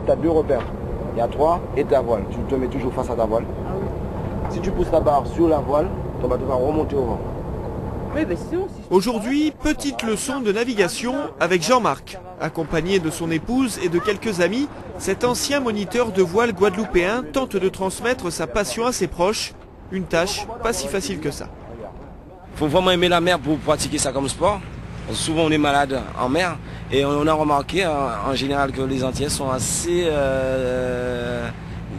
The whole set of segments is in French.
Tu as deux repères. Il y a toi et ta voile. Tu te mets toujours face à ta voile. Si tu pousses la barre sur la voile, ton bateau va remonter au vent. Aujourd'hui, petite leçon de navigation avec Jean-Marc. Accompagné de son épouse et de quelques amis, cet ancien moniteur de voile guadeloupéen tente de transmettre sa passion à ses proches. Une tâche pas si facile que ça. Il faut vraiment aimer la mer pour pratiquer ça comme sport. Souvent on est malade en mer et on a remarqué en général que les Antillais sont assez...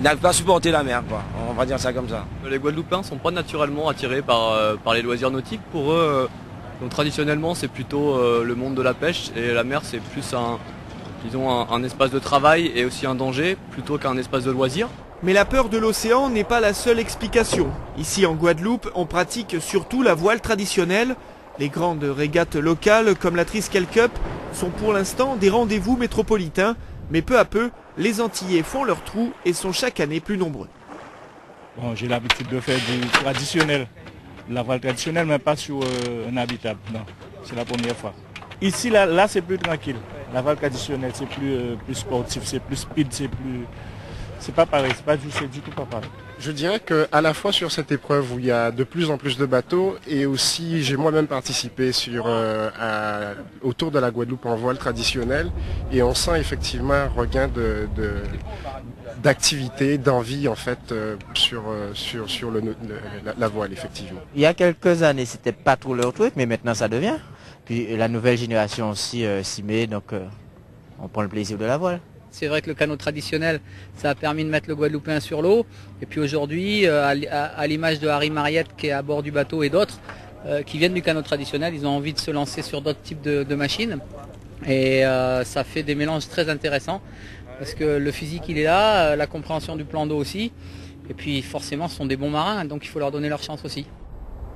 n'arrivent pas à supporter la mer, quoi. On va dire ça comme ça. Les Guadeloupéens ne sont pas naturellement attirés par les loisirs nautiques. Pour eux, donc, traditionnellement c'est plutôt le monde de la pêche et la mer c'est plus un espace de travail et aussi un danger plutôt qu'un espace de loisirs. Mais la peur de l'océan n'est pas la seule explication. Ici en Guadeloupe, on pratique surtout la voile traditionnelle. Les grandes régates locales comme la Triskel Cup sont pour l'instant des rendez-vous métropolitains. Mais peu à peu, les Antillais font leur trou et sont chaque année plus nombreux. Bon, j'ai l'habitude de faire du traditionnel. La voile traditionnelle, mais pas sur un habitable. Non, c'est la première fois. Ici, là c'est plus tranquille. La voile traditionnelle, c'est plus sportif, c'est plus speed, c'est pas pareil, c'est du tout pas pareil. Je dirais qu'à la fois sur cette épreuve où il y a de plus en plus de bateaux et aussi j'ai moi-même participé autour de la Guadeloupe en voile traditionnelle et on sent effectivement un regain d'activité, d'envie en fait sur la voile effectivement. Il y a quelques années c'était pas trop leur truc mais maintenant ça devient. Puis la nouvelle génération aussi s'y met donc on prend le plaisir de la voile. C'est vrai que le canot traditionnel, ça a permis de mettre le Guadeloupéen sur l'eau. Et puis aujourd'hui, à l'image de Harry Mariette qui est à bord du bateau et d'autres qui viennent du canot traditionnel, ils ont envie de se lancer sur d'autres types de machines. Et ça fait des mélanges très intéressants parce que le physique il est là, la compréhension du plan d'eau aussi. Et puis forcément ce sont des bons marins, donc il faut leur donner leur chance aussi.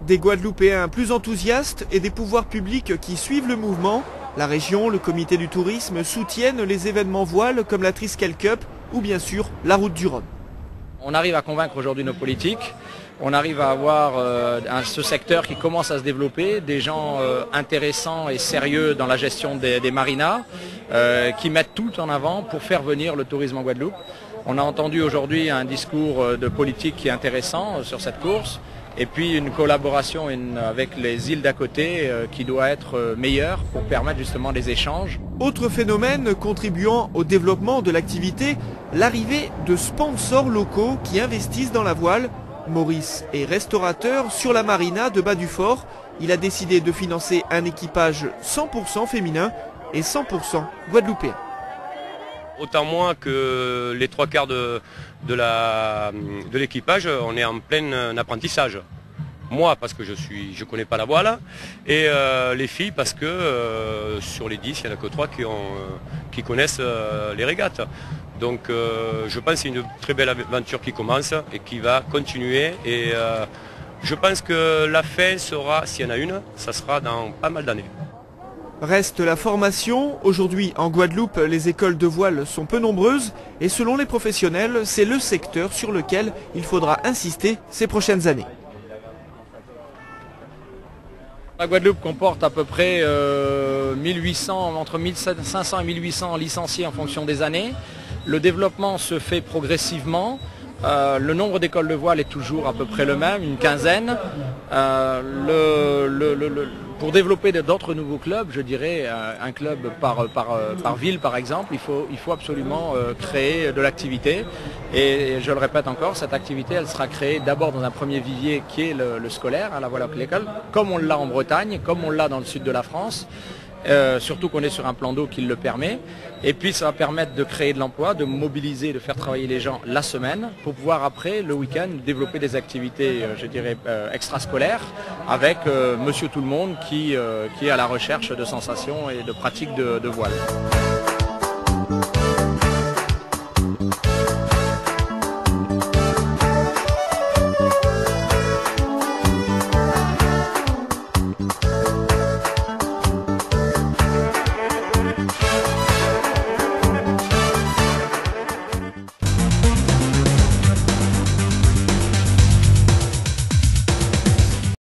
Des Guadeloupéens plus enthousiastes et des pouvoirs publics qui suivent le mouvement. La région, le comité du tourisme soutiennent les événements voiles comme la Triskel Cup ou bien sûr la route du Rhum. On arrive à convaincre aujourd'hui nos politiques, on arrive à avoir ce secteur qui commence à se développer, des gens intéressants et sérieux dans la gestion des marinas, qui mettent tout en avant pour faire venir le tourisme en Guadeloupe. On a entendu aujourd'hui un discours de politique qui est intéressant sur cette course. Et puis une collaboration avec les îles d'à côté qui doit être meilleure pour permettre justement des échanges. Autre phénomène contribuant au développement de l'activité, l'arrivée de sponsors locaux qui investissent dans la voile. Maurice est restaurateur sur la marina de Bas-du-Fort. Il a décidé de financer un équipage 100% féminin et 100% guadeloupéen. Autant moins que les trois quarts de l'équipage, on est en plein apprentissage. Moi parce que je connais pas la voile et les filles parce que sur les 10, il n'y en a que 3 qui connaissent les régates. Donc je pense que c'est une très belle aventure qui commence et qui va continuer et je pense que la fin sera, s'il y en a une, ça sera dans pas mal d'années. Reste la formation. Aujourd'hui, en Guadeloupe, les écoles de voile sont peu nombreuses et selon les professionnels, c'est le secteur sur lequel il faudra insister ces prochaines années. La Guadeloupe comporte à peu près 1800, entre 1500 et 1800 licenciés en fonction des années. Le développement se fait progressivement. Le nombre d'écoles de voile est toujours à peu près le même, une quinzaine. Pour développer d'autres nouveaux clubs, je dirais un club par ville par exemple, il faut absolument créer de l'activité. Et je le répète encore, cette activité elle sera créée d'abord dans un premier vivier qui est le scolaire, à la voile l'école, comme on l'a en Bretagne, comme on l'a dans le sud de la France. Surtout qu'on est sur un plan d'eau qui le permet. Et puis ça va permettre de créer de l'emploi, de mobiliser, de faire travailler les gens la semaine pour pouvoir après, le week-end, développer des activités, je dirais, extrascolaires avec Monsieur Tout-le-Monde qui est à la recherche de sensations et de pratiques de voile.